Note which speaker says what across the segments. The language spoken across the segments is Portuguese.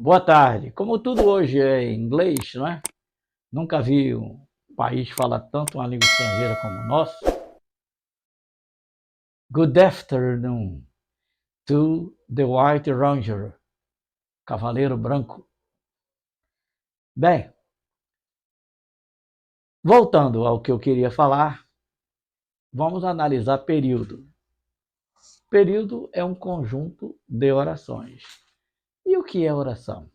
Speaker 1: Boa tarde. Como tudo hoje é em inglês, não é? Nunca vi um país falar tanto uma língua estrangeira como o nosso. Good afternoon to the White Ranger, Cavaleiro Branco. Bem, voltando ao que eu queria falar, vamos analisar período. Período é um conjunto de orações. E o que é oração?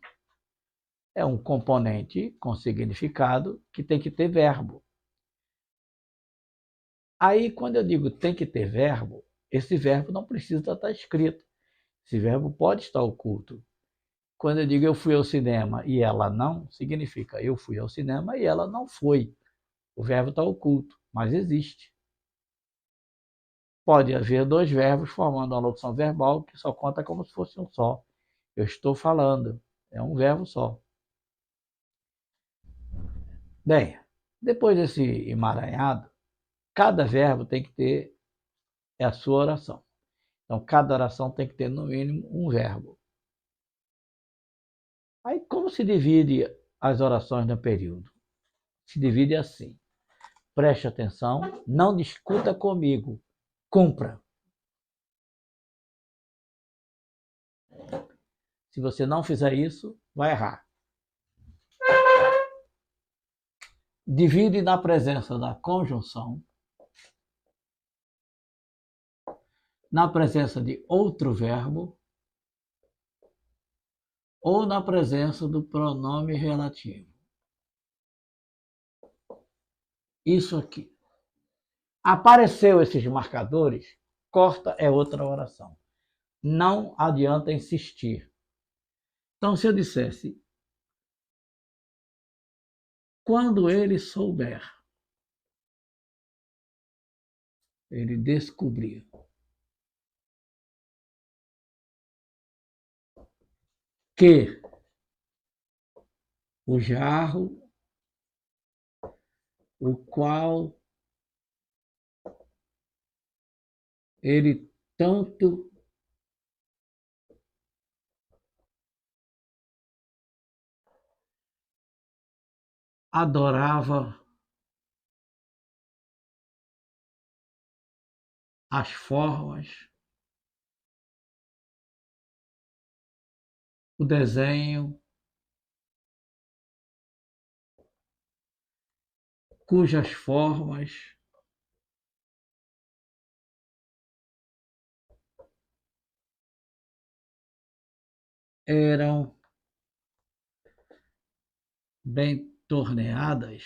Speaker 1: É um componente com significado que tem que ter verbo. Aí, quando eu digo tem que ter verbo, esse verbo não precisa estar escrito. Esse verbo pode estar oculto. Quando eu digo eu fui ao cinema e ela não, significa eu fui ao cinema e ela não foi. O verbo está oculto, mas existe. Pode haver dois verbos formando uma locução verbal que só conta como se fosse um só. Eu estou falando, é um verbo só. Bem, depois desse emaranhado, cada verbo tem que ter a sua oração. Então, cada oração tem que ter, no mínimo, um verbo. Aí, como se divide as orações no período? Se divide assim. Preste atenção, não discuta comigo, cumpra. Se você não fizer isso, vai errar. Divide na presença da conjunção, na presença de outro verbo ou na presença do pronome relativo. Isso aqui. Apareceu esses marcadores, corta é outra oração. Não adianta insistir. Então, se eu dissesse, quando ele souber, ele descobriu que o jarro, o qual ele tanto adorava as formas, o desenho, cujas formas eram bem torneadas,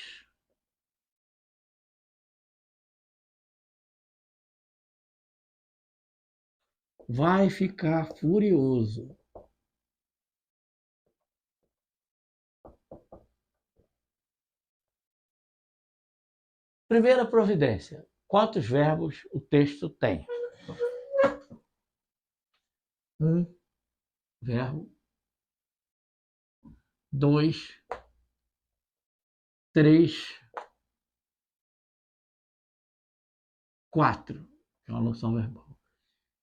Speaker 1: vai ficar furioso. Primeira providência. Quantos verbos o texto tem? Um verbo, dois, três, quatro. É uma locução verbal.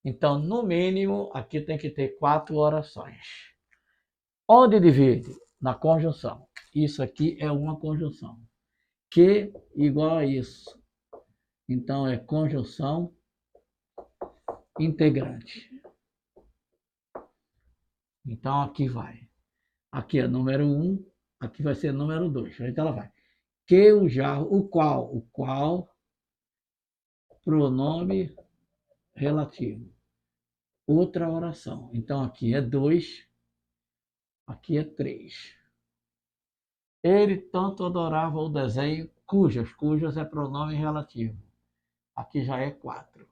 Speaker 1: Então, no mínimo, aqui tem que ter 4 orações. Onde divide? Na conjunção. Isso aqui é uma conjunção. Que igual a isso. Então, é conjunção integrante. Então, aqui vai. Aqui é número 1, aqui vai ser número 2. Então, ela vai. Que o jarro, o qual, pronome relativo. Outra oração. Então, aqui é 2, aqui é 3. Ele tanto adorava o desenho, cujas é pronome relativo. Aqui já é 4.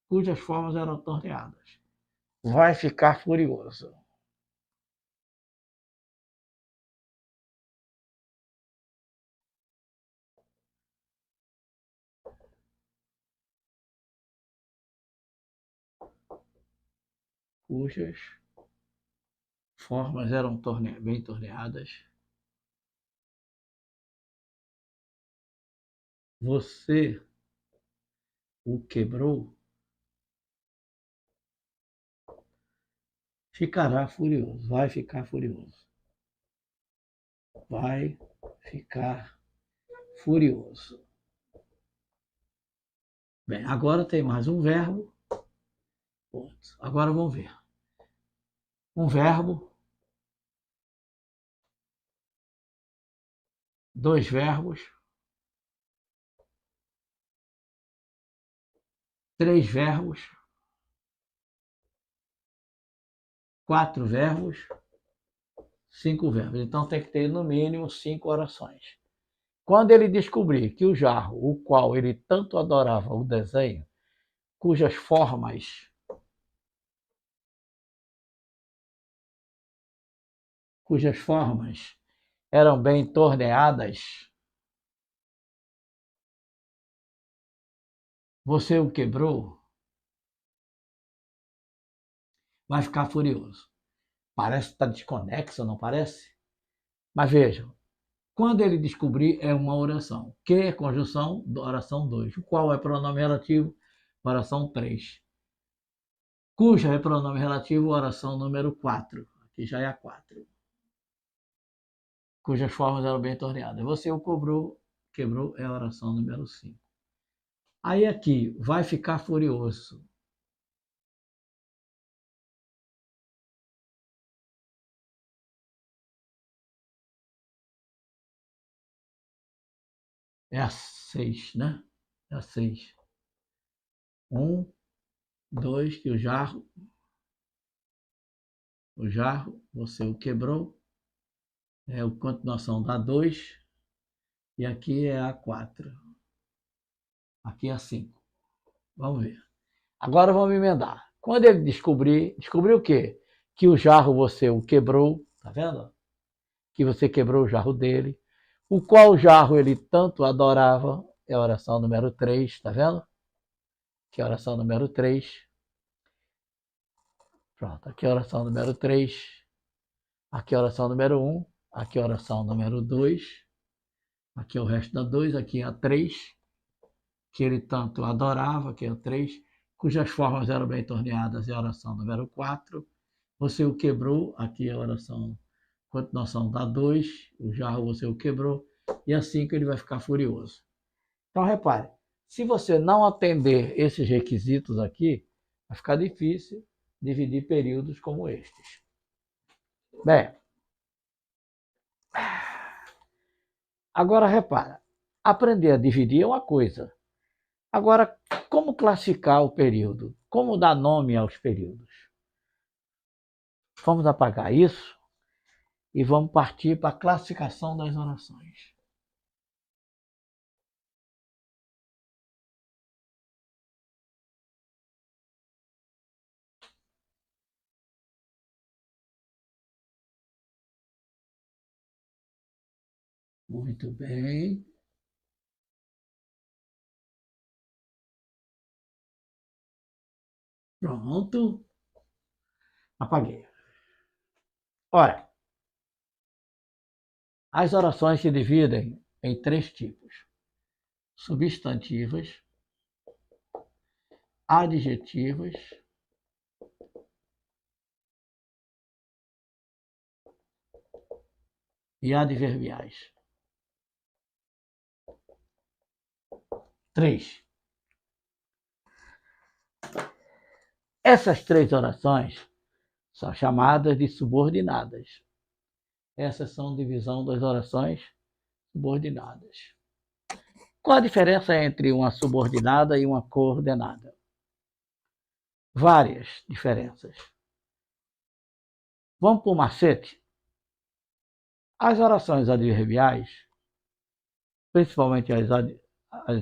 Speaker 1: Cujas formas eram torneadas. Vai ficar furioso. Cujas formas eram bem torneadas. Você o quebrou. ficará furioso. Vai ficar furioso. Vai ficar furioso. Bem, agora tem mais um verbo. Agora vamos ver. Um verbo, dois verbos, três verbos, quatro verbos, cinco verbos. Então tem que ter no mínimo 5 orações. Quando ele descobrir que o jarro, o qual ele tanto adorava o desenho, cujas formas eram bem torneadas, você o quebrou, vai ficar furioso. Parece que está desconexo, não parece? Mas vejam, quando ele descobrir, é uma oração. Que é conjunção da oração 2. Qual é pronome relativo? Oração 3. Cuja é pronome relativo? Oração número 4. Aqui já é a 4. Cujas formas eram bem torneadas. Você o quebrou é a oração número 5. Aí aqui, vai ficar furioso. É a 6, né? É a 6. 1, 2, que o jarro, você o quebrou, é a continuação da 2, e aqui é a 4. Aqui é a 5. Vamos ver. Agora vamos emendar. Quando ele descobriu o quê? Que o jarro você o quebrou, tá vendo? Que você quebrou o jarro dele. O qual jarro ele tanto adorava, é a oração número 3, tá vendo? Que é a oração número 3. Pronto, aqui é a oração número 3. Aqui é a oração número 1. Aqui é a oração número 2. Aqui é o resto da 2. Aqui é a 3. Que ele tanto adorava, que é o 3. Cujas formas eram bem torneadas, é a oração número 4. Você o quebrou, aqui é a oração, continuação da 2. O jarro você o quebrou. E assim que ele vai ficar furioso. Então, repare, se você não atender esses requisitos aqui, vai ficar difícil dividir períodos como estes. Bem, agora repara, aprender a dividir é uma coisa. Agora, como classificar o período? Como dar nome aos períodos? Vamos apagar isso e vamos partir para a classificação das orações. Muito bem. Pronto. Apaguei. Ora, as orações se dividem em 3 tipos: substantivas, adjetivas e adverbiais. 3. Essas 3 orações são chamadas de subordinadas. Essas são divisão das orações subordinadas. Qual a diferença entre uma subordinada e uma coordenada? Várias diferenças. Vamos para o macete? As orações adverbiais, principalmente as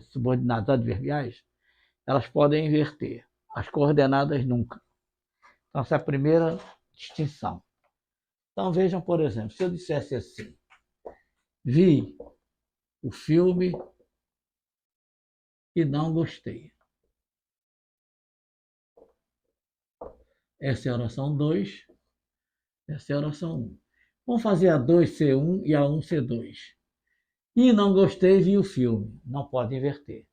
Speaker 1: subordinadas adverbiais, elas podem inverter. As coordenadas nunca. Então, essa é a primeira distinção. Então, vejam, por exemplo, se eu dissesse assim: vi o filme e não gostei. Essa é a oração 2, essa é a oração 1. Vamos fazer a 2 ser 1 e a 1 ser 2. E não gostei, vi o filme. Não pode inverter.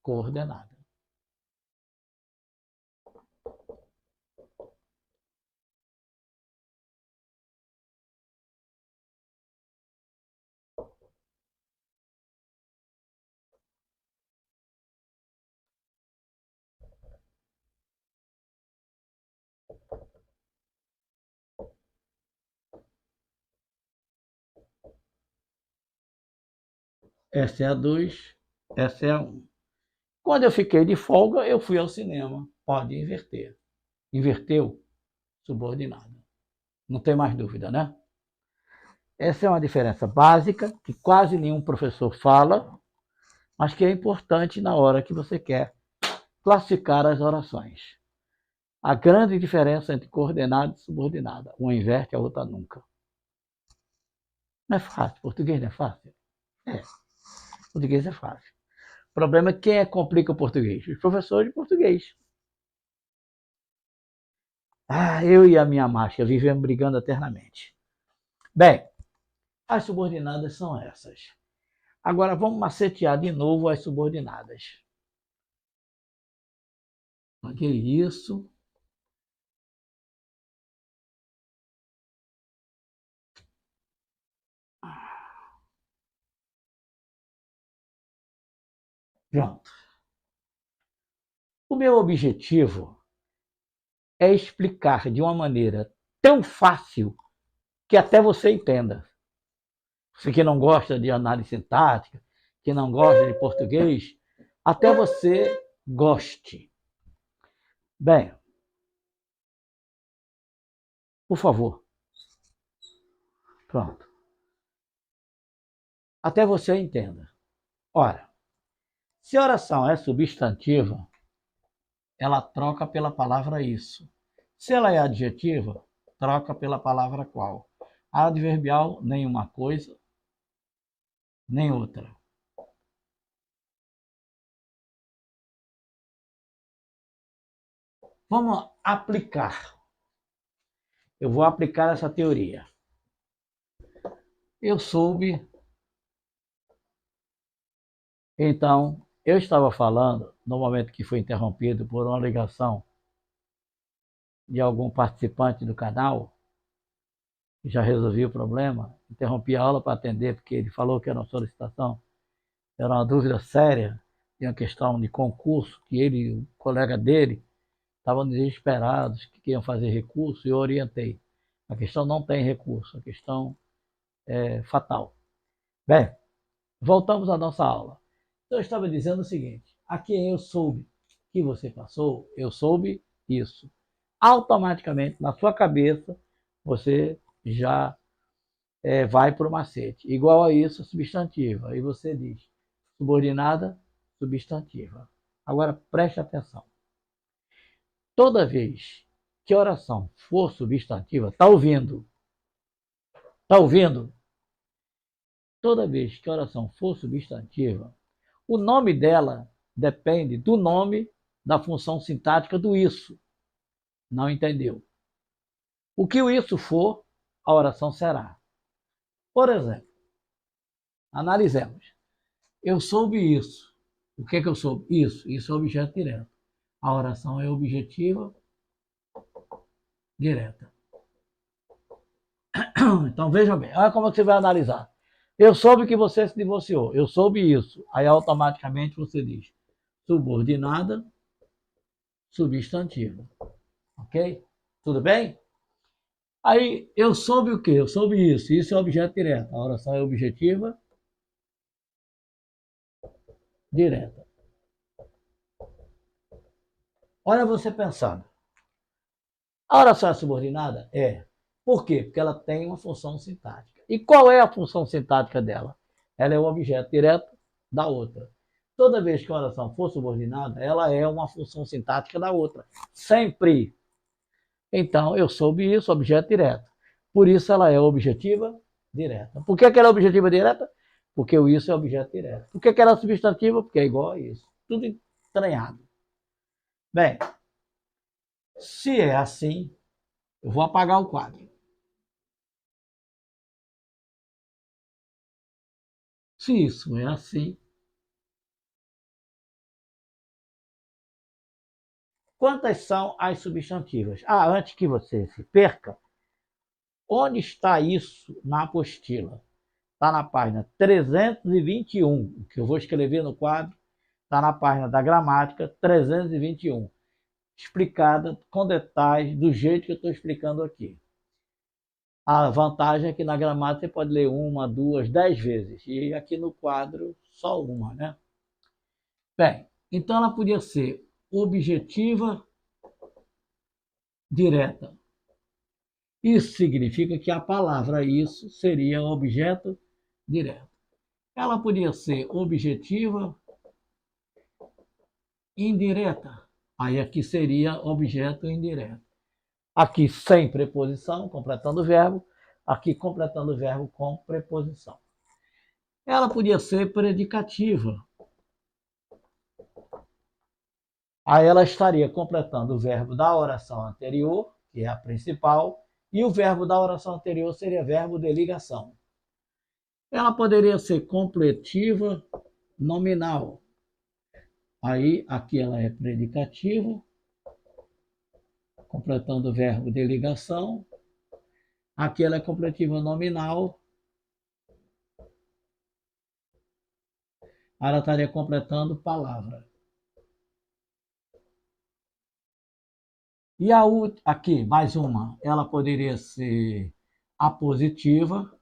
Speaker 1: Coordenada. essa é a 2, essa é a 1. Quando eu fiquei de folga, eu fui ao cinema. Pode inverter. Inverteu, subordinada. Não tem mais dúvida, né? Essa é uma diferença básica que quase nenhum professor fala, mas que é importante na hora que você quer classificar as orações. A grande diferença entre coordenada e subordinada. Uma inverte, a outra nunca. Não é fácil. Português não é fácil? É. Português é fácil. O problema é quem complica o português? Os professores de português. Eu e a minha máscara vivemos brigando eternamente. Bem, as subordinadas são essas. Agora vamos macetear de novo as subordinadas. Que isso? Pronto. O meu objetivo é explicar de uma maneira tão fácil que até você entenda. Você que não gosta de análise sintática, que não gosta de português, até você goste. Bem, por favor. Pronto. Até você entenda. Ora, se a oração é substantiva, ela troca pela palavra isso. Se ela é adjetiva, troca pela palavra qual. A adverbial, nem uma coisa, nem outra. Vamos aplicar. Eu vou aplicar essa teoria. Eu soube. Então, eu estava falando, no momento que foi interrompido por uma ligação de algum participante do canal, já resolvi o problema, interrompi a aula para atender, porque ele falou que era uma solicitação, era uma dúvida séria, de uma questão de concurso, que ele e o colega dele estavam desesperados, que queriam fazer recurso, e eu orientei. A questão não tem recurso, a questão é fatal. Bem, voltamos à nossa aula. Então, eu estava dizendo o seguinte, aqui eu soube que você passou, eu soube isso. Automaticamente, na sua cabeça, você já vai para o macete. Igual a isso, substantiva. Aí você diz subordinada, substantiva. Agora, preste atenção. Toda vez que a oração for substantiva, está ouvindo? Está ouvindo? Toda vez que a oração for substantiva, o nome dela depende do nome da função sintática do isso. Não entendeu? O que o isso for, a oração será. Por exemplo, analisemos. Eu soube isso. O que é que eu soube? Isso. Isso é objeto direto. A oração é objetiva direta. Então, veja bem. Olha como você vai analisar. Eu soube que você se divorciou. Eu soube isso. Aí, automaticamente, você diz subordinada, substantiva. Ok? Tudo bem? Aí, eu soube o quê? Eu soube isso. Isso é objeto direto. A oração é objetiva direta. Olha você pensando. A oração é subordinada? É. Por quê? Porque ela tem uma função sintática. E qual é a função sintática dela? Ela é o objeto direto da outra. Toda vez que a oração for subordinada, ela é uma função sintática da outra. Sempre. Então, eu soube isso, objeto direto. Por isso ela é objetiva direta. Por que ela é objetiva direta? Porque o isso é objeto direto. Por que ela é substantiva? Porque é igual a isso. Tudo entranhado. Bem, se é assim, eu vou apagar o quadro. Se isso é assim, quantas são as substantivas? Antes que você se perca, onde está isso na apostila? Está na página 321, que eu vou escrever no quadro, está na página da gramática 321, explicada com detalhes do jeito que eu estou explicando aqui. A vantagem é que na gramática você pode ler uma, duas, 10 vezes. E aqui no quadro, só uma, né? Bem, então ela podia ser objetiva direta. Isso significa que a palavra isso seria objeto direto. Ela podia ser objetiva indireta. Aí aqui seria objeto indireto. Aqui sem preposição, completando o verbo. Aqui completando o verbo com preposição. Ela podia ser predicativa. Aí ela estaria completando o verbo da oração anterior, que é a principal, e o verbo da oração anterior seria verbo de ligação. Ela poderia ser completiva nominal. Aí, aqui ela é predicativa, completando o verbo de ligação. Aqui ela é completiva nominal. Ela estaria completando palavra. E aqui, mais uma, ela poderia ser apositiva.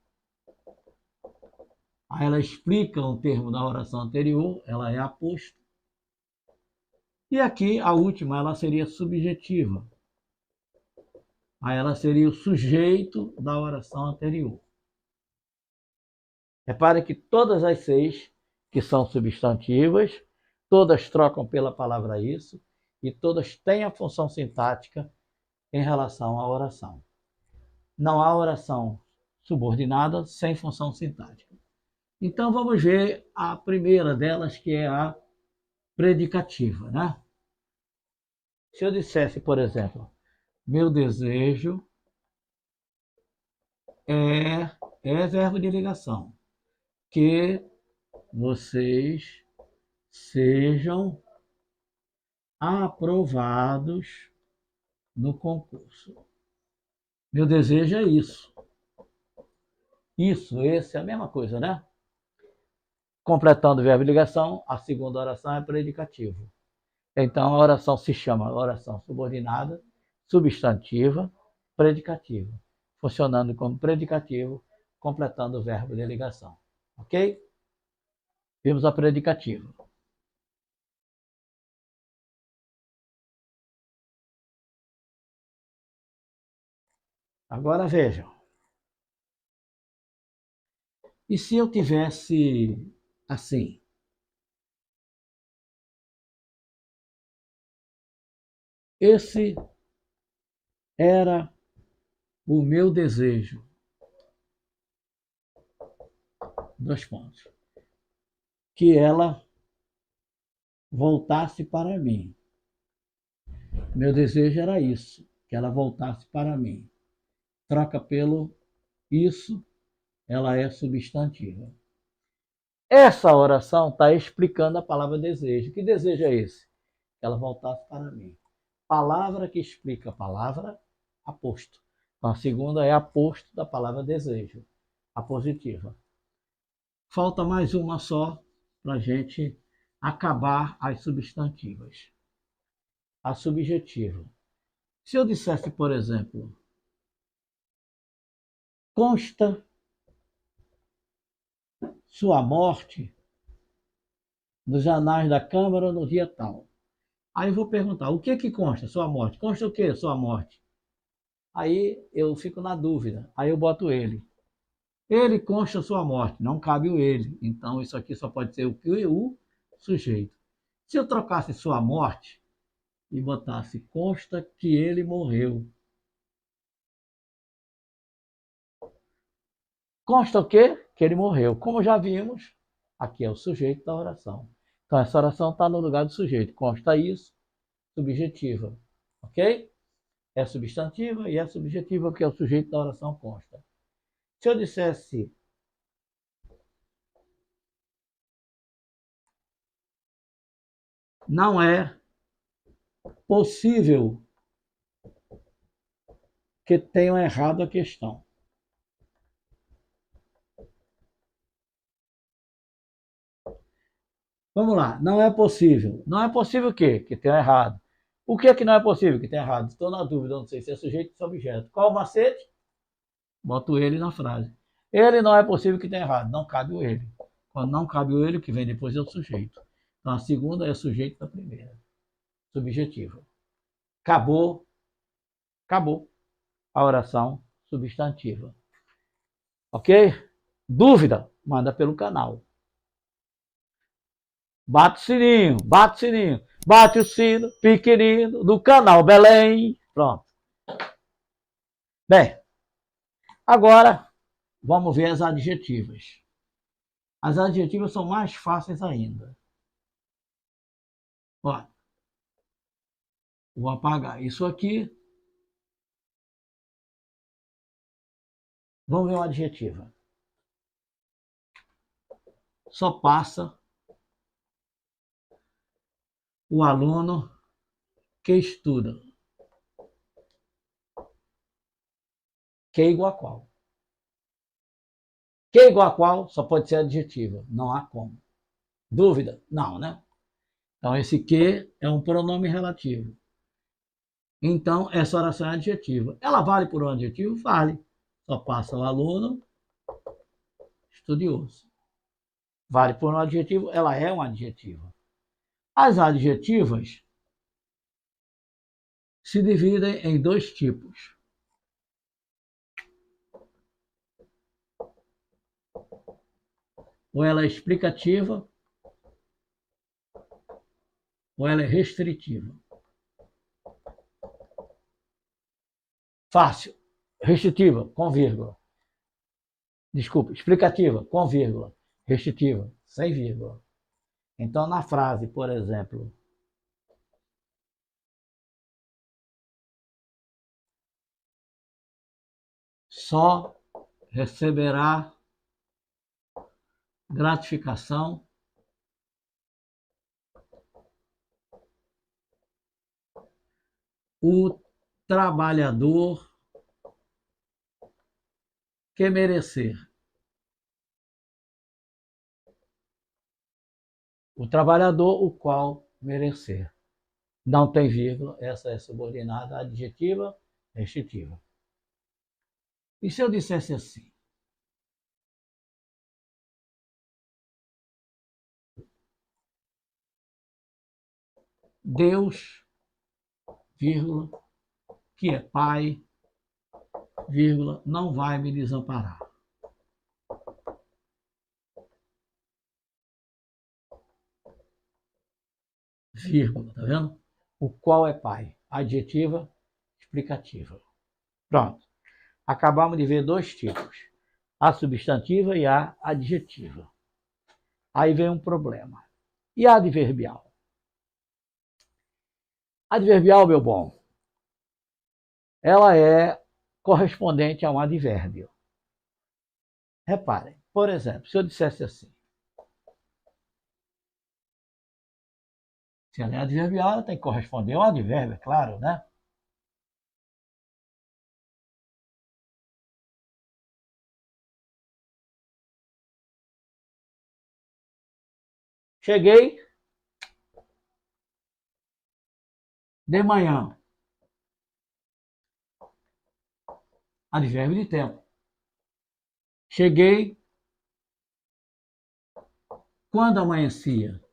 Speaker 1: Aí ela explica um termo da oração anterior, ela é aposto. E aqui, a última, ela seria subjetiva. Aí ela seria o sujeito da oração anterior. Repare que todas as 6, que são substantivas, todas trocam pela palavra isso, e todas têm a função sintática em relação à oração. Não há oração subordinada sem função sintática. Então vamos ver a primeira delas, que é a predicativa, né? Se eu dissesse, por exemplo, meu desejo é verbo de ligação, que vocês sejam aprovados no concurso. Meu desejo é isso. Isso, esse é a mesma coisa, né? Completando o verbo de ligação, a segunda oração é predicativo. Então a oração se chama oração subordinada, substantiva, predicativa, funcionando como predicativo, completando o verbo de ligação. Ok? Vimos a predicativa. Agora vejam. E se eu tivesse assim? Esse era o meu desejo. 2 pontos. Que ela voltasse para mim. Meu desejo era isso, que ela voltasse para mim. Troca pelo isso, ela é substantiva. Essa oração está explicando a palavra desejo. Que desejo é esse? Que ela voltasse para mim. Palavra que explica a palavra aposto. Então, a segunda é aposto da palavra desejo, a positiva. Falta mais uma só para a gente acabar as substantivas. A subjetiva. Se eu dissesse, por exemplo, consta sua morte nos anais da Câmara no dia tal. Aí eu vou perguntar, o que consta sua morte? Consta o que sua morte? Aí eu fico na dúvida, aí eu boto ele. Ele consta sua morte, não cabe o ele. Então isso aqui só pode ser o que o sujeito. Se eu trocasse sua morte e botasse consta que ele morreu. Consta o quê? Que ele morreu. Como já vimos, aqui é o sujeito da oração. Então essa oração está no lugar do sujeito. Consta isso, subjetiva. Ok? É substantiva e é subjetiva porque é o sujeito da oração consta. Se eu dissesse não é possível que tenham errado a questão. Vamos lá, não é possível. Não é possível o quê? Que tenha errado. O que é que não é possível que tenha errado? Estou na dúvida, não sei se é sujeito ou se é objeto. Qual o macete? Boto ele na frase. Ele não é possível que tenha errado, não cabe o ele. Quando não cabe o ele, o que vem depois é o sujeito. Então a segunda é o sujeito da primeira. Subjetiva. Acabou, acabou a oração substantiva. Ok? Dúvida? Manda pelo canal. Bate o sininho, bate o sininho. Bate o sino pequenino do canal Belém. Pronto. Bem, agora vamos ver as adjetivas. As adjetivas são mais fáceis ainda. Ó, vou apagar isso aqui. Vamos ver uma adjetiva. Só passa o aluno que estuda. Que é igual a qual? Que é igual a qual só pode ser adjetiva. Não há como. Dúvida? Não, né? Então, esse que é um pronome relativo. Então, essa oração é adjetiva. Ela vale por um adjetivo? Vale. Só passa o aluno estudioso. Vale por um adjetivo? Ela é um adjetivo. As adjetivas se dividem em dois tipos. Ou ela é explicativa, ou ela é restritiva. Fácil. Restritiva, com vírgula. Desculpa, explicativa, com vírgula. Restritiva, sem vírgula. Então, na frase, por exemplo, só receberá gratificação o trabalhador que merecer. O trabalhador o qual merecer. Não tem vírgula, essa é subordinada adjetiva, restritiva. E se eu dissesse assim? Deus, vírgula, que é Pai, vírgula, não vai me desamparar. Vírgula, tá vendo? O qual é Pai? Adjetiva, explicativa. Pronto. Acabamos de ver dois tipos. A substantiva e a adjetiva. Aí vem um problema. E a adverbial? Adverbial, meu bom, ela é correspondente a um advérbio. Reparem, por exemplo, se eu dissesse assim, se ela é adverbial, ela tem que corresponder a um advérbio, é claro, né? Cheguei de manhã. Advérbio de tempo. Cheguei quando amanhecia.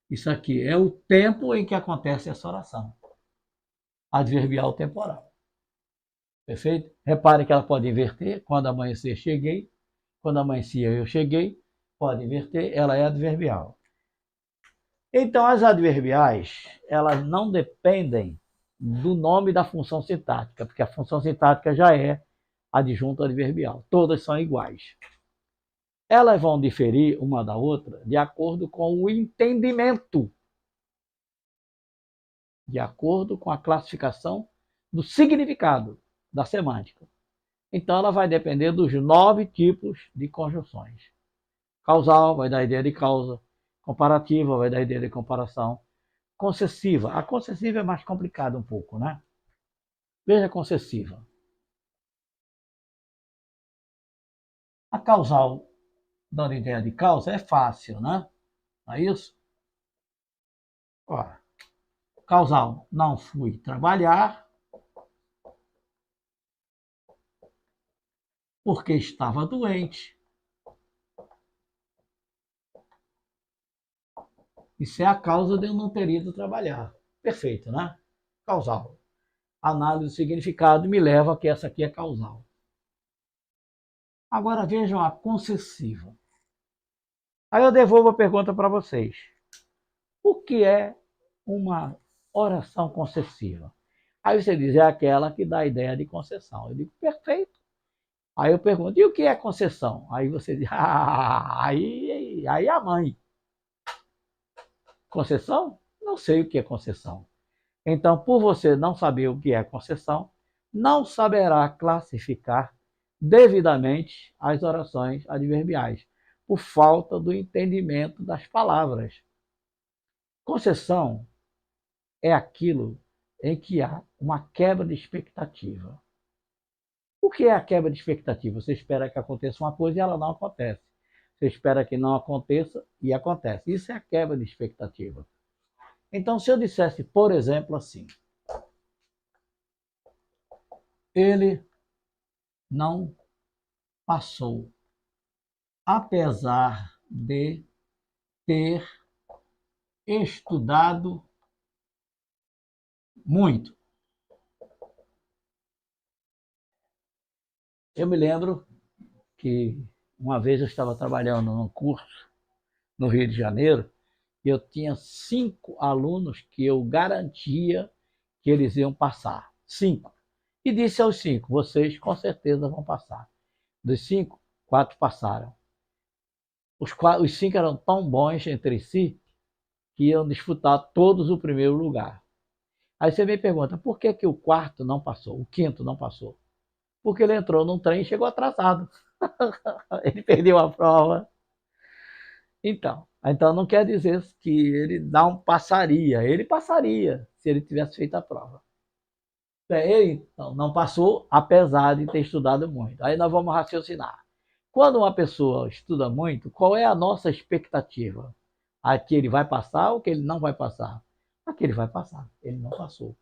Speaker 1: Isso aqui é o tempo em que acontece essa oração. Adverbial temporal. Perfeito? Repare que ela pode inverter. Quando amanhecer, cheguei. Quando amanhecia, eu cheguei. Pode inverter. Ela é adverbial. Então, as adverbiais, elas não dependem do nome da função sintática, porque a função sintática já é adjunto adverbial. Todas são iguais. Elas vão diferir uma da outra de acordo com o entendimento, de acordo com a classificação do significado, da semântica. Então, ela vai depender dos 9 tipos de conjunções. Causal vai dar a ideia de causa, comparativa vai dar a ideia de comparação, concessiva. A concessiva é mais complicada um pouco, né? Veja a concessiva. A causal, dando ideia de causa, é fácil, né? Não é isso? Ora, causal, não fui trabalhar, porque estava doente. Isso é a causa de eu não ter ido trabalhar. Perfeito, né? Causal. Análise do significado me leva a que essa aqui é causal. Agora vejam a concessiva. Aí eu devolvo a pergunta para vocês. O que é uma oração concessiva? Aí você diz, é aquela que dá a ideia de concessão. Eu digo, perfeito. Aí eu pergunto, e o que é concessão? Aí você diz, aí a mãe. Concessão? Não sei o que é concessão. Então, por você não saber o que é concessão, não saberá classificar devidamente as orações adverbiais, por falta do entendimento das palavras. Concessão é aquilo em que há uma quebra de expectativa. O que é a quebra de expectativa? Você espera que aconteça uma coisa e ela não acontece. Você espera que não aconteça e acontece. Isso é a quebra de expectativa. Então, se eu dissesse, por exemplo, assim, ele não passou, apesar de ter estudado muito. Eu me lembro que uma vez eu estava trabalhando num curso no Rio de Janeiro e eu tinha 5 alunos que eu garantia que eles iam passar. 5. E disse aos 5, vocês com certeza vão passar. Dos 5, 4 passaram. Os 5 eram tão bons entre si que iam disputar todos o primeiro lugar. Aí você me pergunta, por que, que o quarto não passou, o quinto não passou? Porque ele entrou num trem e chegou atrasado. Ele perdeu a prova. Então não quer dizer que ele não passaria. Ele passaria se ele tivesse feito a prova. Ele então, não passou, apesar de ter estudado muito. Aí nós vamos raciocinar. Quando uma pessoa estuda muito, qual é a nossa expectativa? A que ele vai passar ou que ele não vai passar? A que ele vai passar. Ele não passou.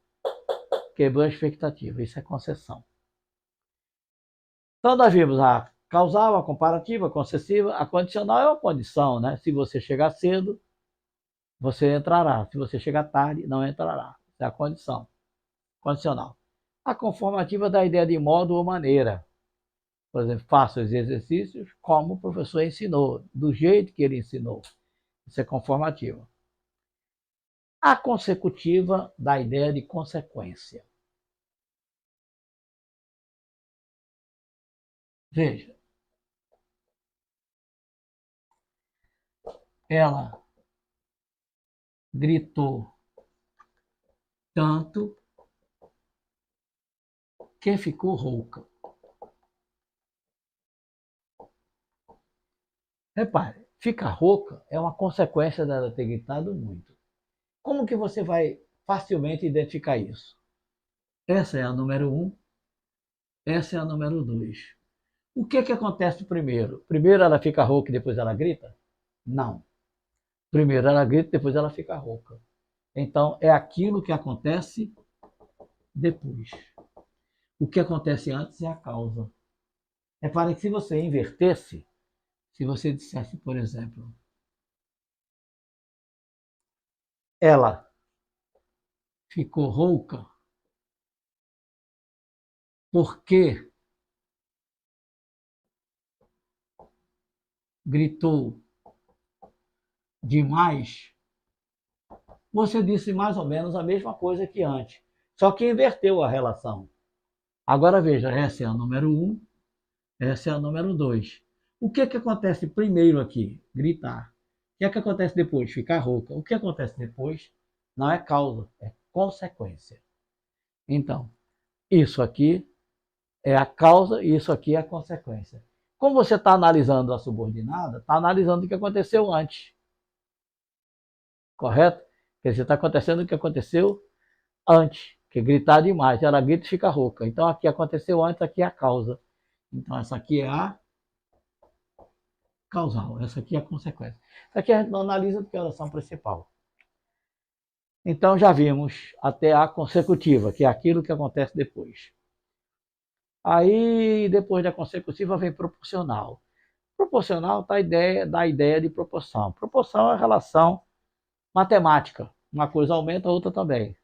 Speaker 1: Quebrou a expectativa. Isso é concessão. Então, nós vimos a causal, a comparativa, a concessiva, a condicional é uma condição, né? Se você chegar cedo, você entrará. Se você chegar tarde, não entrará. Essa é a condição. Condicional. A conformativa dá a ideia de modo ou maneira. Por exemplo, faça os exercícios como o professor ensinou, do jeito que ele ensinou. Isso é conformativa. A consecutiva dá a ideia de consequência. Veja, ela gritou tanto que ficou rouca. Repare, ficar rouca é uma consequência dela ter gritado muito. Como que você vai facilmente identificar isso? Essa é a número 1, essa é a número 2. O que que acontece primeiro? Primeiro ela fica rouca e depois ela grita? Não. Primeiro ela grita e depois ela fica rouca. Então é aquilo que acontece depois. O que acontece antes é a causa. Repare que se você invertesse, se você dissesse, por exemplo, ela ficou rouca porque gritou demais, você disse mais ou menos a mesma coisa que antes, só que inverteu a relação. Agora veja, essa é a número 1, essa é a número 2. O que que acontece primeiro aqui? Gritar. O que é que acontece depois? Ficar rouca. O que acontece depois não é causa, é consequência. Então, isso aqui é a causa e isso aqui é a consequência. Como você está analisando a subordinada, está analisando o que aconteceu antes. Correto? Quer dizer, está acontecendo o que aconteceu antes, que é gritar demais. Ela grita e fica rouca. Então aqui aconteceu antes, aqui é a causa. Então essa aqui é a causal, essa aqui é a consequência. Essa aqui a gente não analisa porque é a oração principal. Então já vimos até a consecutiva, que é aquilo que acontece depois. Aí, depois da consecutiva, vem proporcional. Proporcional dá a ideia de proporção. Proporção é a relação matemática. Uma coisa aumenta, a outra também.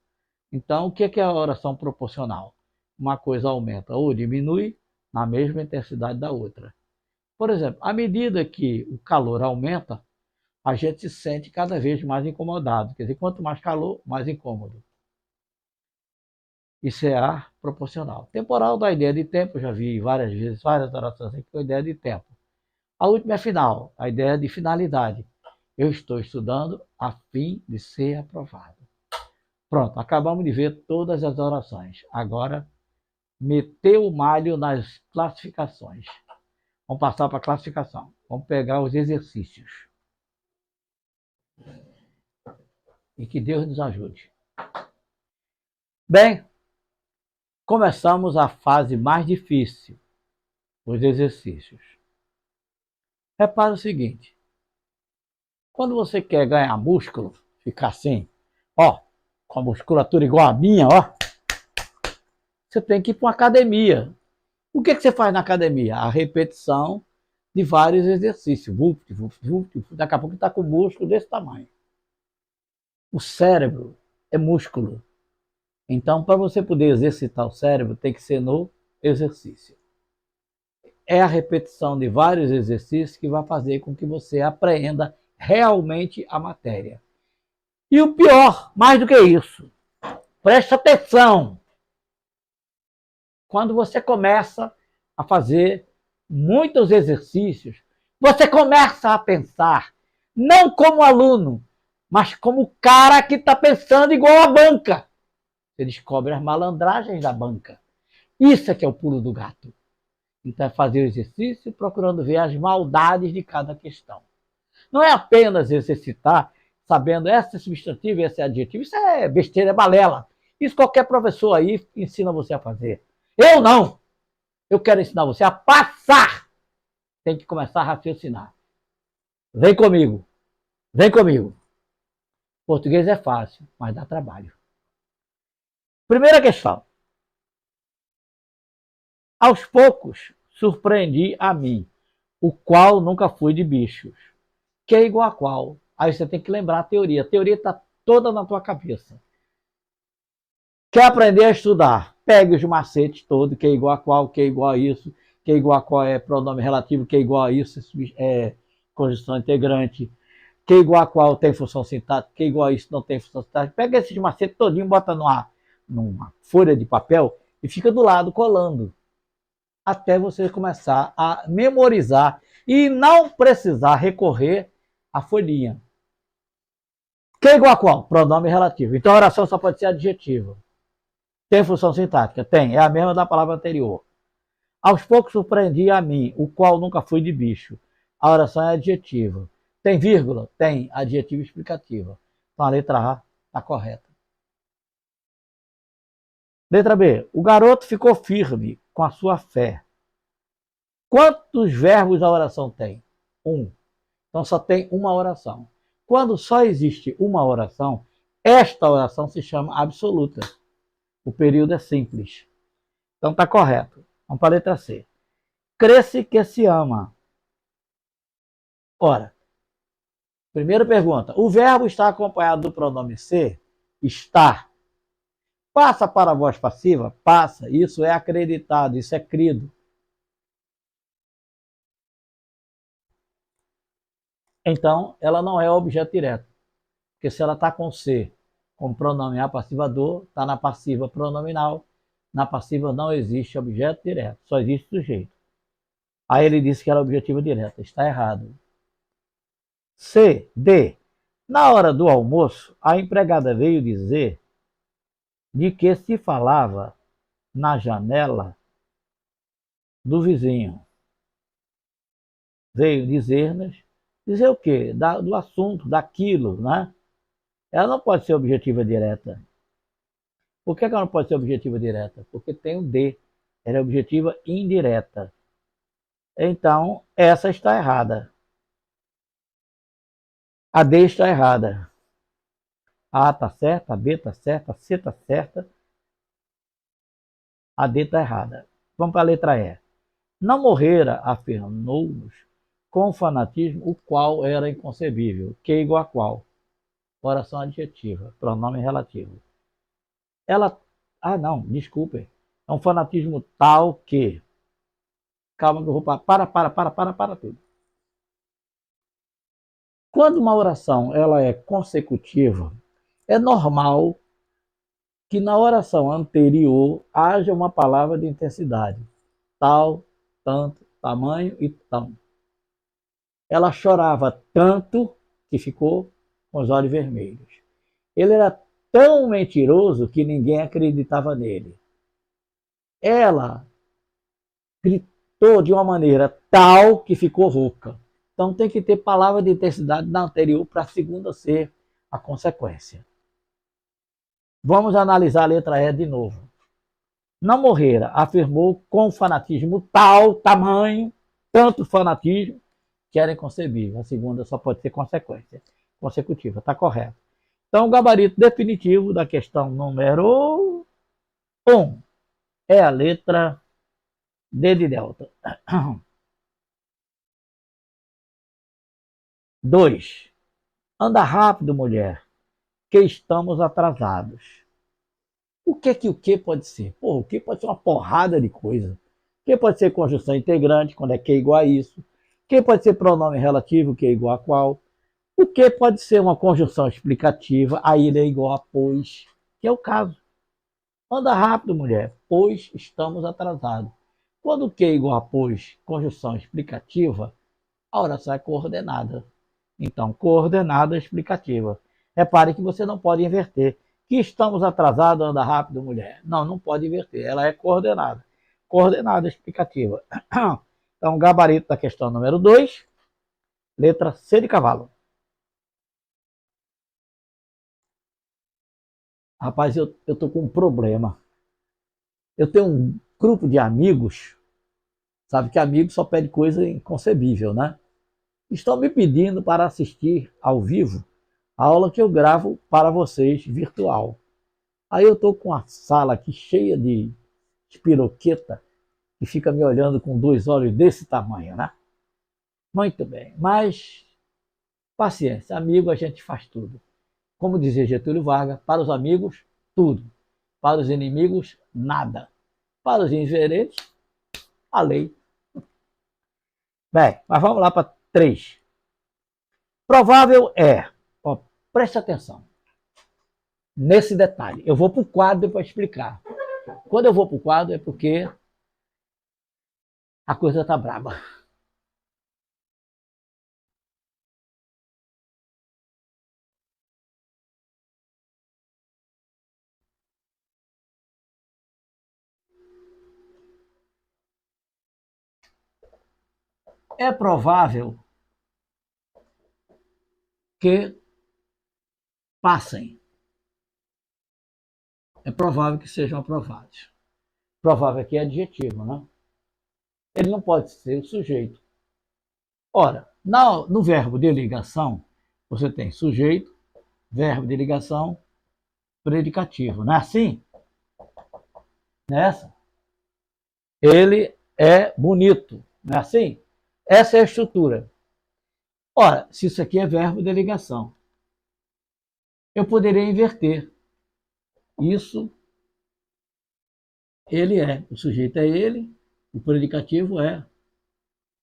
Speaker 1: Então, o que é a oração proporcional? Uma coisa aumenta ou diminui na mesma intensidade da outra. Por exemplo, à medida que o calor aumenta, a gente se sente cada vez mais incomodado. Quer dizer, quanto mais calor, mais incômodo. Isso é ar proporcional. Temporal dá a ideia de tempo, já vi várias vezes, várias orações aqui com a ideia de tempo. A última é final, a ideia de finalidade. Eu estou estudando a fim de ser aprovado. Pronto, acabamos de ver todas as orações. Agora, meter o malho nas classificações. Vamos passar para a classificação. Vamos pegar os exercícios. E que Deus nos ajude. Bem, começamos a fase mais difícil, os exercícios. Repara o seguinte, quando você quer ganhar músculo, ficar assim, ó, com a musculatura igual a minha, ó, você tem que ir para uma academia. O que você faz na academia? A repetição de vários exercícios. Daqui a pouco está com músculo desse tamanho. O cérebro é músculo. Então, para você poder exercitar o cérebro, tem que ser no exercício. É a repetição de vários exercícios que vai fazer com que você apreenda realmente a matéria. E o pior, mais do que isso, preste atenção. Quando você começa a fazer muitos exercícios, você começa a pensar, não como aluno, mas como o cara que está pensando igual a banca. Você descobre as malandragens da banca. Isso é que é o pulo do gato. Então é fazer o exercício procurando ver as maldades de cada questão. Não é apenas exercitar sabendo esse é substantivo e esse é adjetivo. Isso é besteira, é balela. Isso qualquer professor aí ensina você a fazer. Eu não. Eu quero ensinar você a passar. Tem que começar a raciocinar. Vem comigo. Vem comigo. Português é fácil, mas dá trabalho. Primeira questão. Aos poucos, surpreendi a mim, o qual nunca fui de bichos. Que é igual a qual? Aí você tem que lembrar a teoria. A teoria está toda na tua cabeça. Quer aprender a estudar? Pegue os macetes todos, que é igual a qual, que é igual a isso, que é igual a qual é pronome relativo, que é igual a isso, é conjunção integrante, que é igual a qual tem função sintática, que é igual a isso, não tem função sintática. Pega esses macetes todinho, bota numa folha de papel e fica do lado colando. Até você começar a memorizar e não precisar recorrer à folhinha. Que é igual a qual? Pronome relativo. Então a oração só pode ser adjetiva. Tem função sintática? Tem. É a mesma da palavra anterior. Aos poucos surpreendi a mim, o qual nunca fui de bicho. A oração é adjetiva. Tem vírgula? Tem. Adjetiva explicativa. Então a letra A está correta. Letra B. O garoto ficou firme com a sua fé. Quantos verbos a oração tem? Um. Então só tem uma oração. Quando só existe uma oração, esta oração se chama absoluta. O período é simples. Então está correto. Vamos para a letra C. Cresce que se ama. Ora, primeira pergunta. O verbo está acompanhado do pronome ser? Está. Passa para a voz passiva? Passa. Isso é acreditado, isso é crido. Então, ela não é objeto direto. Porque se ela está com ser, com pronome apassivador, está na passiva pronominal. Na passiva não existe objeto direto, só existe sujeito. Aí ele disse que era objetiva direta. Está errado. C, D. Na hora do almoço, a empregada veio dizer de que se falava na janela do vizinho. Veio dizer-nos, dizer o quê? Do assunto, daquilo, né? Ela não pode ser objetiva direta. Por que ela não pode ser objetiva direta? Porque tem o D. Ela é objetiva indireta. Então, essa está errada. A D está errada. A está certa, a B está certa, a C está certa. A D está errada. Vamos para a letra E. Não morrera, afirmou-nos, com fanatismo, o qual era inconcebível. Que igual a qual? Oração adjetiva, pronome relativo. Ela... Ah, não, desculpe. É um fanatismo tal que... Calma que eu vou... Para tudo. Quando uma oração ela é consecutiva, é normal que na oração anterior haja uma palavra de intensidade. Tal, tanto, tamanho e tão. Ela chorava tanto que ficou com os olhos vermelhos. Ele era tão mentiroso que ninguém acreditava nele. Ela gritou de uma maneira tal que ficou rouca. Então tem que ter palavra de intensidade na anterior para a segunda ser a consequência. Vamos analisar a letra E de novo. Não morrera, afirmou com fanatismo tal, tamanho, tanto fanatismo, que era inconcebível. A segunda só pode ser consequência consecutiva, está correto. Então, o gabarito definitivo da questão número 1 é a letra D de delta. 2. Anda rápido, mulher, que estamos atrasados. O que pode ser? Pô, o que pode ser uma porrada de coisa. O que pode ser conjunção integrante, quando é que é igual a isso. O que pode ser pronome relativo, que é igual a qual. O que pode ser uma conjunção explicativa, aí ele é igual a pois, que é o caso. Anda rápido, mulher, pois estamos atrasados. Quando o que é igual a pois, conjunção explicativa, a oração é coordenada. Então, coordenada explicativa. Repare que você não pode inverter. Que estamos atrasados, anda rápido, mulher. Não, não pode inverter. Ela é coordenada. Coordenada explicativa. Então, gabarito da questão número 2, letra C de cavalo. Rapaz, eu tô com um problema. Eu tenho um grupo de amigos, sabe que amigo só pede coisa inconcebível, né? Estão me pedindo para assistir ao vivo a aula que eu gravo para vocês virtual. Aí eu tô com a sala aqui cheia de espiroqueta que fica me olhando com 2 olhos desse tamanho, né? Muito bem, mas paciência, amigo a gente faz tudo. Como dizia Getúlio Vargas, para os amigos, tudo. Para os inimigos, nada. Para os ingerentes, a lei. Bem, mas vamos lá para 3. Provável é, ó, preste atenção nesse detalhe. Eu vou para o quadro para explicar. Quando eu vou para o quadro é porque a coisa está braba. É provável que passem. É provável que sejam aprovados. Provável aqui é adjetivo, né? Ele não pode ser o sujeito. Ora, no verbo de ligação, você tem sujeito, verbo de ligação, predicativo. Não é assim? Nessa? Ele é bonito. Não é assim? Essa é a estrutura. Ora, se isso aqui é verbo de ligação, eu poderia inverter. Isso, ele é. O sujeito é ele, o predicativo é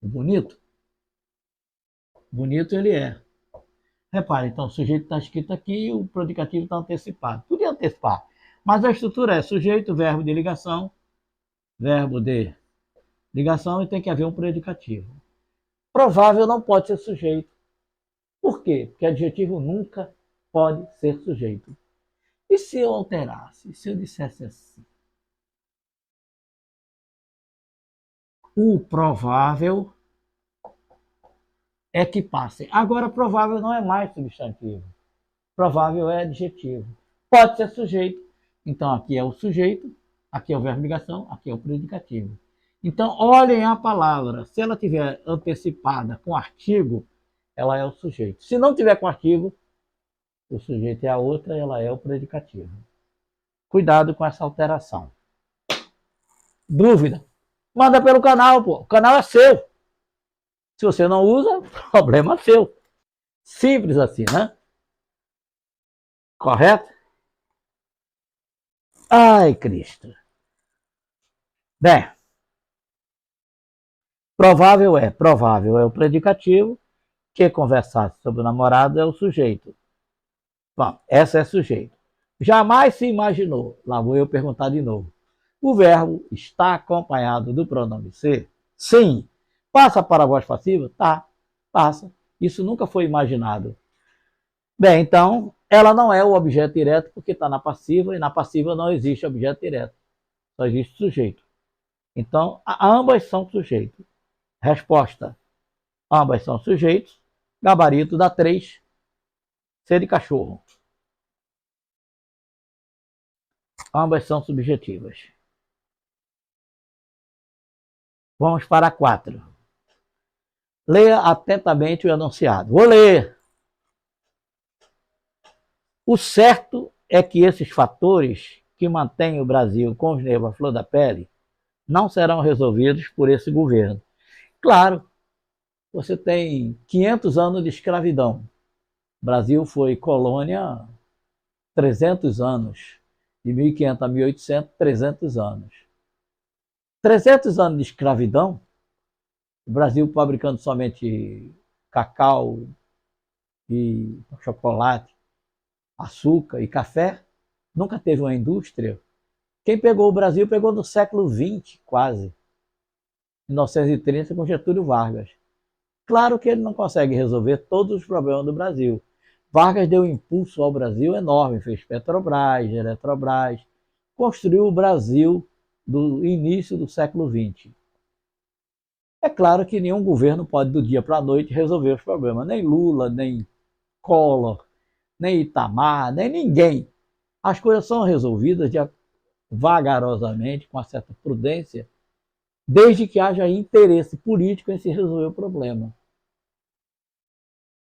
Speaker 1: o bonito. Bonito ele é. Repare, então, o sujeito está escrito aqui e o predicativo está antecipado. Podia antecipar. Mas a estrutura é sujeito, verbo de ligação e tem que haver um predicativo. Provável não pode ser sujeito. Por quê? Porque adjetivo nunca pode ser sujeito. E se eu alterasse? Se eu dissesse assim? O provável é que passe. Agora, provável não é mais substantivo. Provável é adjetivo. Pode ser sujeito. Então, aqui é o sujeito, aqui é o verbo de ligação, aqui é o predicativo. Então, olhem a palavra. Se ela tiver antecipada com artigo, ela é o sujeito. Se não tiver com artigo, o sujeito é a outra, ela é o predicativo. Cuidado com essa alteração. Dúvida? Manda pelo canal, pô. O canal é seu. Se você não usa, problema seu. Simples assim, né? Correto? Ai, Cristo. Bem, provável é o predicativo, que conversasse sobre o namorado é o sujeito. Bom, essa é sujeito. Jamais se imaginou, lá vou eu perguntar de novo. O verbo está acompanhado do pronome ser? Sim. Passa para a voz passiva? Tá, passa. Isso nunca foi imaginado. Bem, então, ela não é o objeto direto porque está na passiva e na passiva não existe objeto direto. Só existe sujeito. Então, ambas são sujeitos. Resposta: ambas são sujeitos. Gabarito dá 3. C de cachorro. Ambas são subjetivas. Vamos para 4. Leia atentamente o enunciado. Vou ler. O certo é que esses fatores que mantêm o Brasil com os nervos à flor da pele não serão resolvidos por esse governo. Claro, você tem 500 anos de escravidão. O Brasil foi colônia 300 anos. De 1500 a 1800, 300 anos. 300 anos de escravidão, o Brasil fabricando somente cacau e chocolate, açúcar e café, nunca teve uma indústria. Quem pegou o Brasil pegou no século XX, quase. 1930, com Getúlio Vargas. Claro que ele não consegue resolver todos os problemas do Brasil. Vargas deu um impulso ao Brasil enorme, fez Petrobras, Eletrobras, construiu o Brasil do início do século XX. É claro que nenhum governo pode do dia para a noite resolver os problemas, nem Lula, nem Collor, nem Itamar, nem ninguém. As coisas são resolvidas vagarosamente, com uma certa prudência, desde que haja interesse político em se resolver o problema.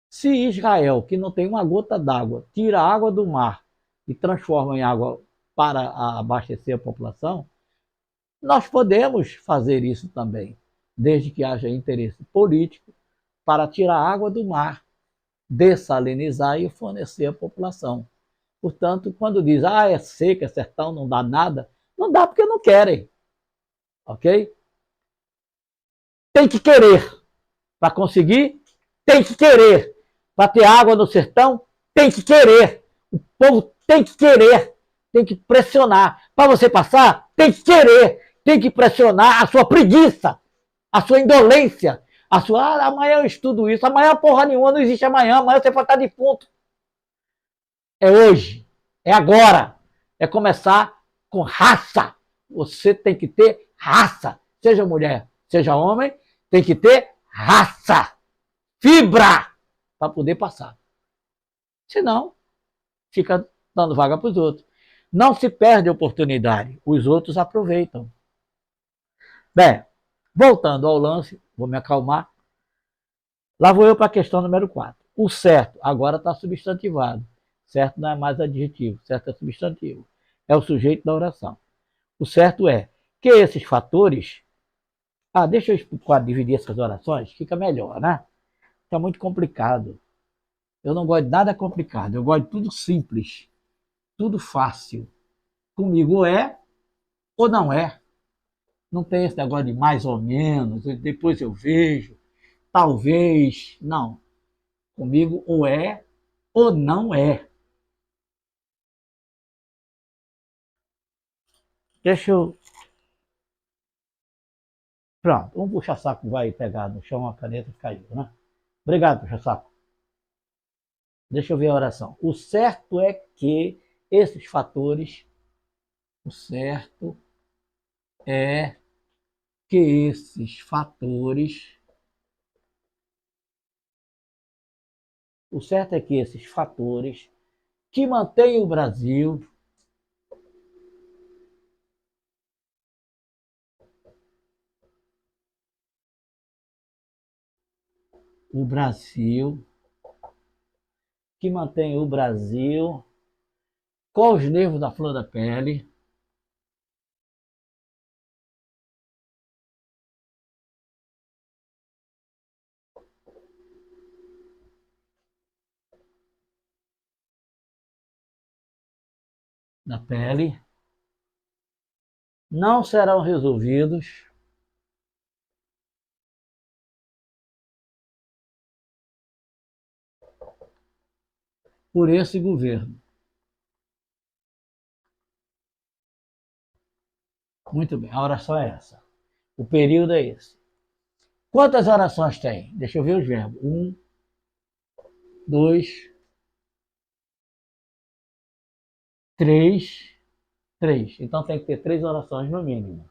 Speaker 1: Se Israel, que não tem uma gota d'água, tira a água do mar e transforma em água para abastecer a população, nós podemos fazer isso também, desde que haja interesse político para tirar a água do mar, dessalinizar e fornecer à população. Portanto, quando diz, é seca, é sertão, não dá nada, não dá porque não querem, ok? Tem que querer. Para conseguir, tem que querer. Para ter água no sertão, tem que querer. O povo tem que querer, tem que pressionar. Para você passar, tem que querer, tem que pressionar a sua preguiça, a sua indolência, a sua, amanhã eu estudo isso, amanhã porra nenhuma, não existe amanhã você pode estar defunto. É hoje, é agora, é começar com raça. Você tem que ter raça, seja mulher, seja homem, tem que ter raça, fibra, para poder passar. Senão, fica dando vaga para os outros. Não se perde a oportunidade, os outros aproveitam. Bem, voltando ao lance, vou me acalmar. Lá vou eu para a questão número 4. O certo agora está substantivado. Certo não é mais adjetivo, certo é substantivo. É o sujeito da oração. O certo é que esses fatores... deixa eu dividir essas orações, fica melhor, né? Está muito complicado. Eu não gosto de nada complicado, eu gosto de tudo simples, tudo fácil. Comigo é ou não é. Não tem esse negócio de mais ou menos, depois eu vejo, talvez. Não. Comigo ou é ou não é. Deixa eu... Pronto, um puxa-saco vai pegar no chão a caneta que caiu, né? Obrigado, puxa-saco. Deixa eu ver a oração. O certo é que esses fatores... O certo é que esses fatores... O certo é que esses fatores que mantêm o Brasil que mantém o Brasil com os nervos da flor da pele, da pele não serão resolvidos por esse governo. Muito bem, a oração é essa. O período é esse. Quantas orações tem? Deixa eu ver os verbos. 1, 2, 3, 3. Então tem que ter 3 orações no mínimo.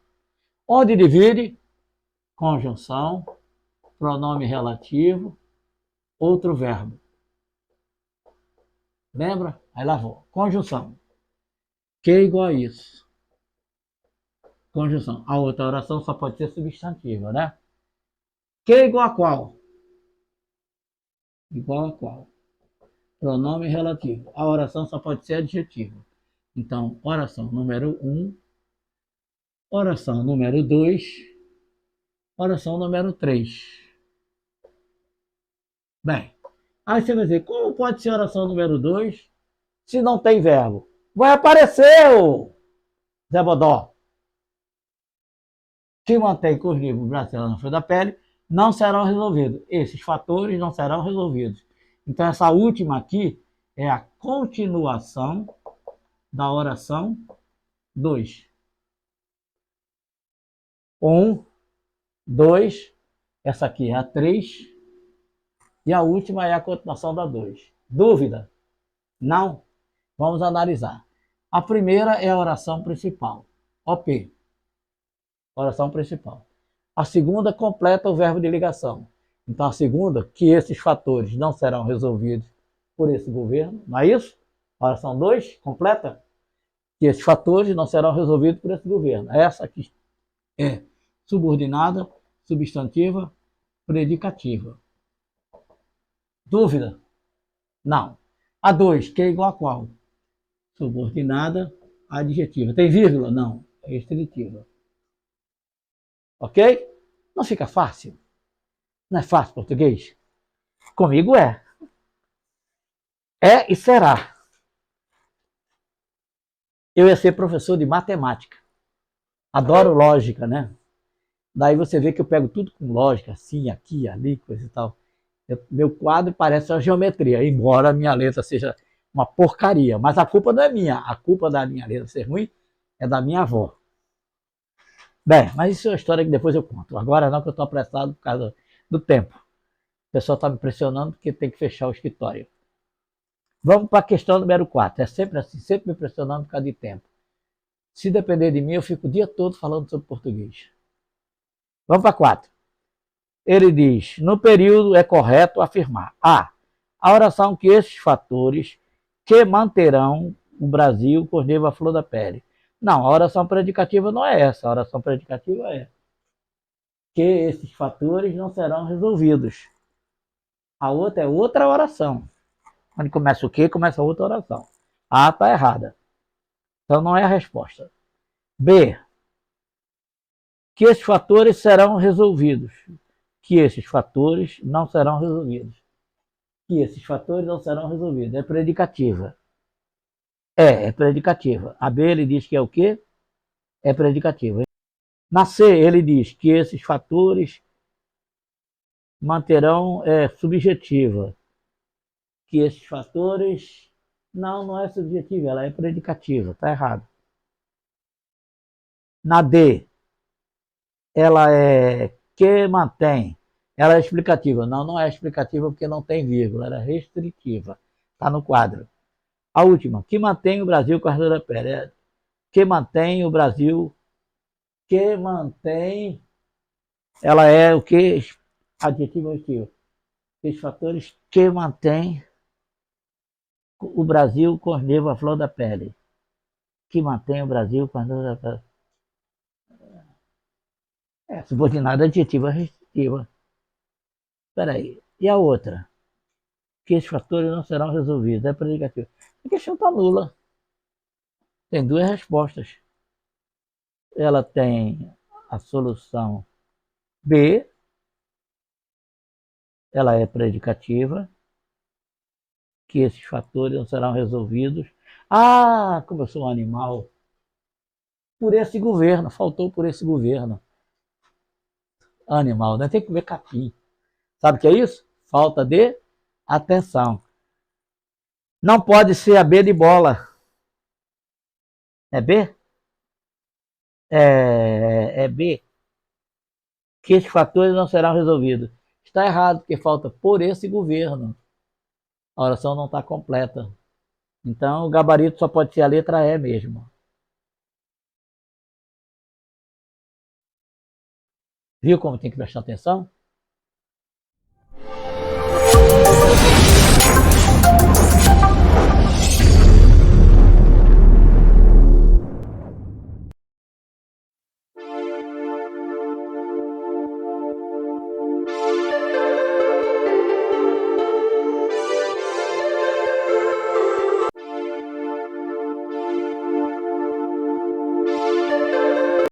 Speaker 1: Onde divide? Conjunção, pronome relativo, outro verbo. Lembra? Aí lá vou. Conjunção. Que é igual a isso. Conjunção. A outra oração só pode ser substantiva, né? Que é igual a qual? Igual a qual? Pronome relativo. A oração só pode ser adjetiva. Então, oração número 1, oração número 2, oração número 3. Bem, aí você vai dizer, como pode ser oração número 2 se não tem verbo? Vai aparecer, ô Zé Bodó. Que mantém com os livros brasileiros na flor da pele, não serão resolvidos. Esses fatores não serão resolvidos. Então, essa última aqui é a continuação da oração 2. 1, 2, essa aqui é a 3, e a última é a continuação da 2. Dúvida? Não? Vamos analisar. A primeira é a oração principal, OP, oração principal. A segunda completa o verbo de ligação. Então, a segunda, que esses fatores não serão resolvidos por esse governo, não é isso? A oração 2, completa, que esses fatores não serão resolvidos por esse governo. Essa aqui é subordinada, substantiva, predicativa. Dúvida? Não. A 2, que é igual a qual? Subordinada, adjetiva. Tem vírgula? Não. É restritiva. Ok? Não fica fácil? Não é fácil português? Comigo é. É e será. Eu ia ser professor de matemática. Adoro lógica, né? Daí você vê que eu pego tudo com lógica, assim, aqui, ali, coisa e tal. Meu quadro parece uma geometria, embora a minha letra seja uma porcaria. Mas a culpa não é minha. A culpa da minha letra ser ruim é da minha avó. Bem, mas isso é uma história que depois eu conto. Agora não, que eu estou apressado por causa do tempo. O pessoal está me pressionando porque tem que fechar o escritório. Vamos para a questão número 4. É sempre assim, sempre me pressionando por causa de tempo. Se depender de mim, eu fico o dia todo falando sobre português. Vamos para 4. Ele diz, no período é correto afirmar a oração que esses fatores que manterão o Brasil por nível à flor da pele. Não, a oração predicativa não é essa. A oração predicativa é que esses fatores não serão resolvidos. A outra é outra oração. Quando começa o que, começa outra oração. A está errada. Então não é a resposta. B, que esses fatores serão resolvidos. Que esses fatores não serão resolvidos. Que esses fatores não serão resolvidos. É predicativa. É predicativa. A B ele diz que é o quê? É predicativa. Na C ele diz que esses fatores manterão subjetiva. Que esses fatores... Não é subjetiva, ela é predicativa. Está errado. Na D, ela é que mantém. Ela é explicativa. Não é explicativa porque não tem vírgula. Ela é restritiva. Está no quadro. A última, que mantém o Brasil com a da pele. Que mantém o Brasil. Que mantém. Ela é o que? Adjetivo ou adjetivo. Os fatores que mantém o Brasil com a flor da pele. Que mantém o Brasil com a flor da pele. Subordinada adjetiva restritiva. Espera aí. E a outra? Que esses fatores não serão resolvidos. É predicativo. A questão está nula. Tem duas respostas. Ela tem a solução B, ela é predicativa, que esses fatores não serão resolvidos. Ah, como eu sou um animal. Por esse governo, faltou por esse governo. Animal, né? Tem que ver capim. Sabe o que é isso? Falta de atenção. Não pode ser a B de bola. É B? É B. Que esses fatores não serão resolvidos. Está errado, porque falta por esse governo. A oração não está completa. Então, o gabarito só pode ser a letra E mesmo. Viu como tem que prestar atenção?